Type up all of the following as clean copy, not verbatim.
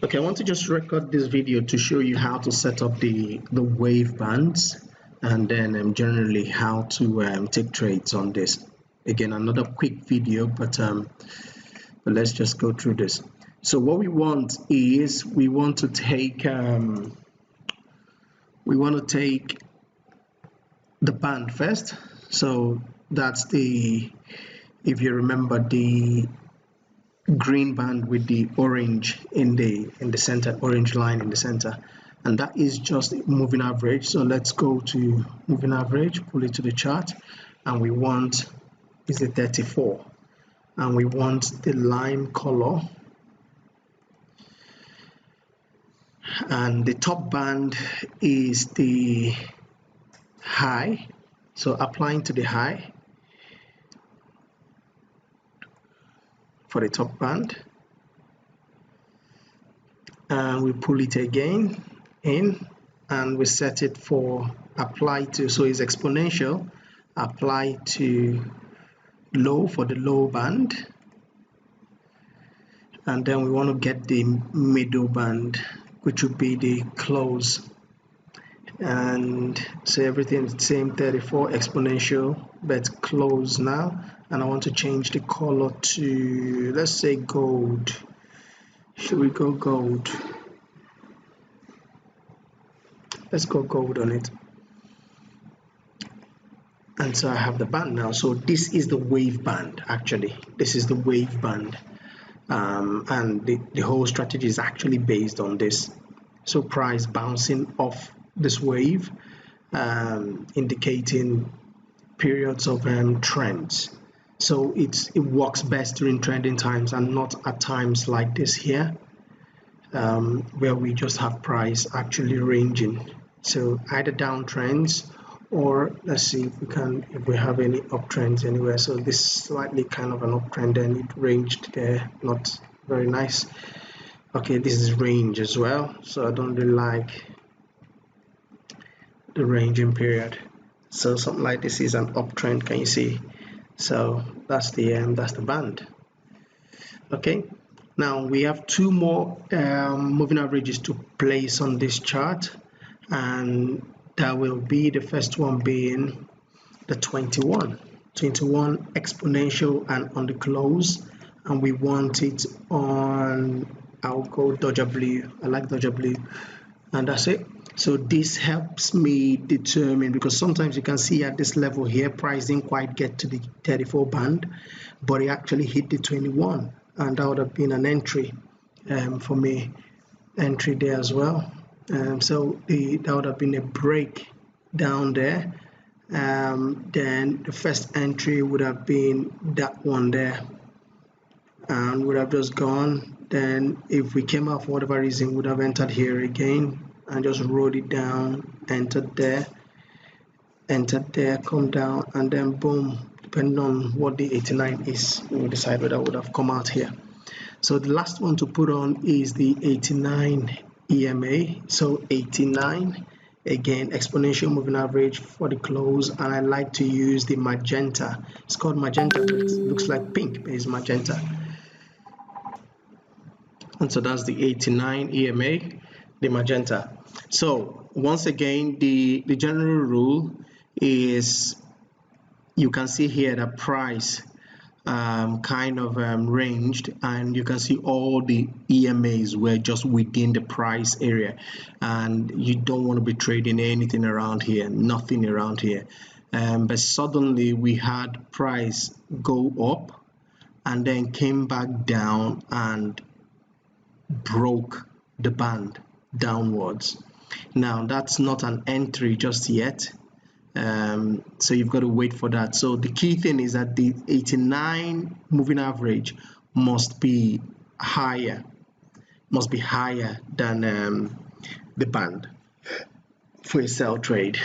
Okay, I want to just record this video to show you how to set up the wave bands, and then generally how to take trades on this. Again, another quick video, but let's just go through this. So what we want is we want to take the band first. So that's the, if you remember, the green band with the orange in the center, orange line in the center, and that is just moving average. So let's go to moving average, pull it to the chart, and we want is the 34, and we want the lime color, and the top band is the high, so applying to the high for the top band, and we pull it again in, and we set it for apply to, so it's exponential, apply to low for the low band, and then we want to get the middle band, which would be the close. And so everything's the same, 34 exponential, but close now. And I want to change the color to, let's say, gold. Should we go gold? Let's go gold on it. And so I have the band now. So this is the wave band, actually. This is the wave band. And the whole strategy is actually based on this. So price bouncing off this wave, indicating periods of trends. So it works best during trending times and not at times like this here, where we just have price actually ranging. So either downtrends, or let's see if we have any uptrends anywhere. So this is slightly kind of an uptrend, and it ranged there, not very nice. Okay, this is range as well, so I don't really like the ranging period. So something like this is an uptrend, can you see? So that's the band. Okay, now we have two more moving averages to place on this chart, and that will be the first one being the 21 exponential and on the close, and we want it on, I'll go Dodger blue. I like Dodger blue, and that's it. So this helps me determine, because sometimes you can see at this level here price didn't quite get to the 34 band, but it actually hit the 21, and that would have been an entry for me, entry there as well. So that would have been a break down there. Then the first entry would have been that one there, and would have just gone. Then if we came out for whatever reason, would have entered here again and just rode it down, entered there, come down, and then boom, depending on what the 89 is, we'll decide whether it would have come out here. So the last one to put on is the 89 EMA. So 89, again, exponential moving average for the close, and I like to use the magenta. It's called magenta, but it looks like pink, but it's magenta. And so that's the 89 EMA, the magenta. So once again, the general rule is, you can see here that price kind of ranged, and you can see all the EMAs were just within the price area, and you don't want to be trading anything around here, nothing around here. But suddenly we had price go up and then came back down and broke the band downwards. Now that's not an entry just yet, so you've got to wait for that. So the key thing is that the 89 moving average must be higher than the band for a sell trade.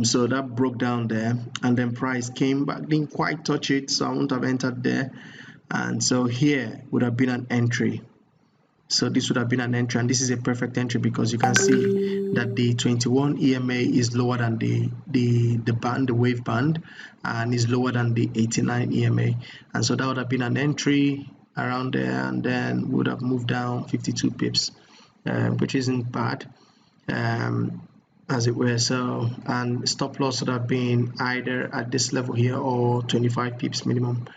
So that broke down there, and then price came back, didn't quite touch it, so I wouldn't have entered there, and so here would have been an entry. So this would have been an entry, and this is a perfect entry because you can see that the 21 EMA is lower than the band, the wave band, and is lower than the 89 EMA, and so that would have been an entry around there, and then would have moved down 52 pips. which isn't bad, as it were. So, and stop loss would have been either at this level here or 25 pips minimum,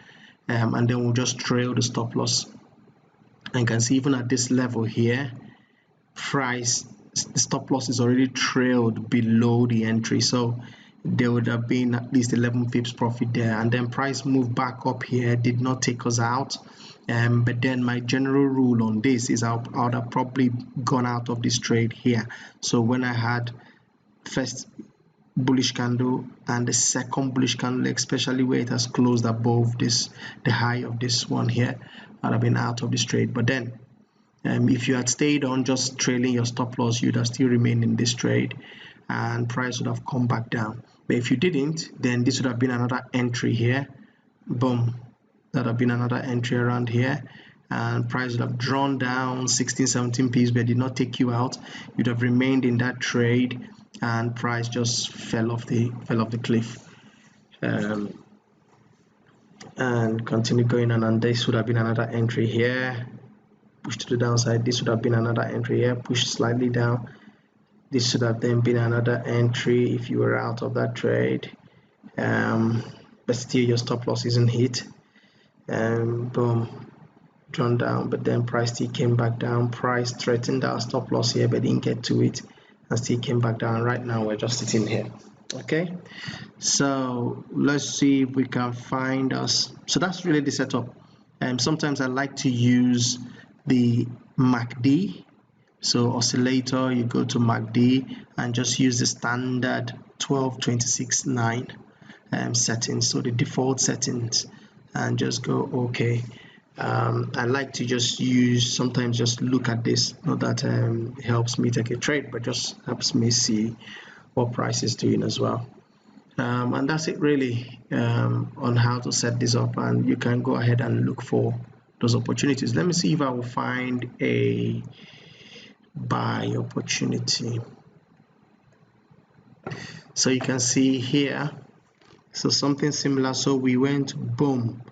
and then we'll just trail the stop loss. And you can see even at this level here, the stop loss is already trailed below the entry, so there would have been at least 11 pips profit there. And then price moved back up here, did not take us out, but then my general rule on this is I would have probably gone out of this trade here. So when I had first bullish candle and the second bullish candle, especially where it has closed above this, the high of this one here, I'd have been out of this trade. But then if you had stayed on just trailing your stop loss, you'd have still remained in this trade and price would have come back down. But if you didn't, then this would have been another entry here. Boom, that would have been another entry around here, and price would have drawn down 16-17 pips, but did not take you out. You'd have remained in that trade and price just fell off the cliff, and continue going on. And this would have been another entry here, push to the downside. This would have been another entry here, push slightly down. This should have then been another entry if you were out of that trade, but still your stop loss isn't hit, and boom, drawn down. But then price still came back down. Price threatened our stop loss here but didn't get to it and still came back down. Right now we're just sitting here. Okay, so let's see if we can find us. So that's really the setup. Sometimes I like to use the MACD. So oscillator, you go to MACD and just use the standard 12-26-9 settings, so the default settings, and just go okay. I like to just sometimes just look at this, not that it helps me take a trade, but just helps me see what price is doing as well. And that's it really, on how to set this up, and you can go ahead and look for those opportunities. Let me see if I will find a buy opportunity. So you can see here, so something similar. So we went boom.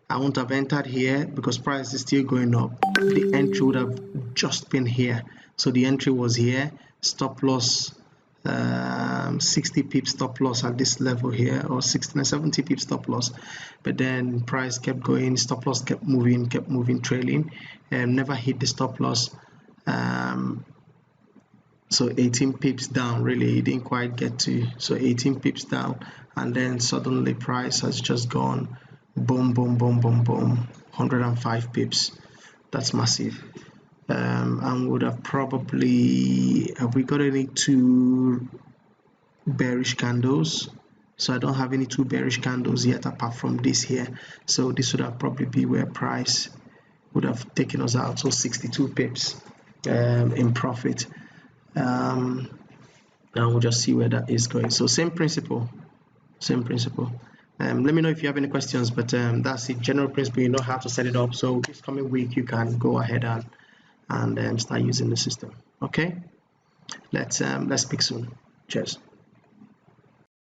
I won't have entered here because price is still going up. The entry would have just been here. So the entry was here, stop loss 60 pips stop loss at this level here, or 60 70 pips stop loss. But then price kept going, stop loss kept moving, trailing, and never hit the stop loss. So 18 pips down, really it didn't quite get to, so 18 pips down, and then suddenly price has just gone boom, 105 pips. That's massive. And would have probably, have we got any two bearish candles? So I don't have any two bearish candles yet apart from this here. So this would have probably be where price would have taken us out. So 62 pips in profit. And we'll just see where that is going. So same principle. Let me know if you have any questions, but that's the general principle. You know how to set it up. So this coming week you can go ahead and start using the system. Okay, let's speak soon. Cheers.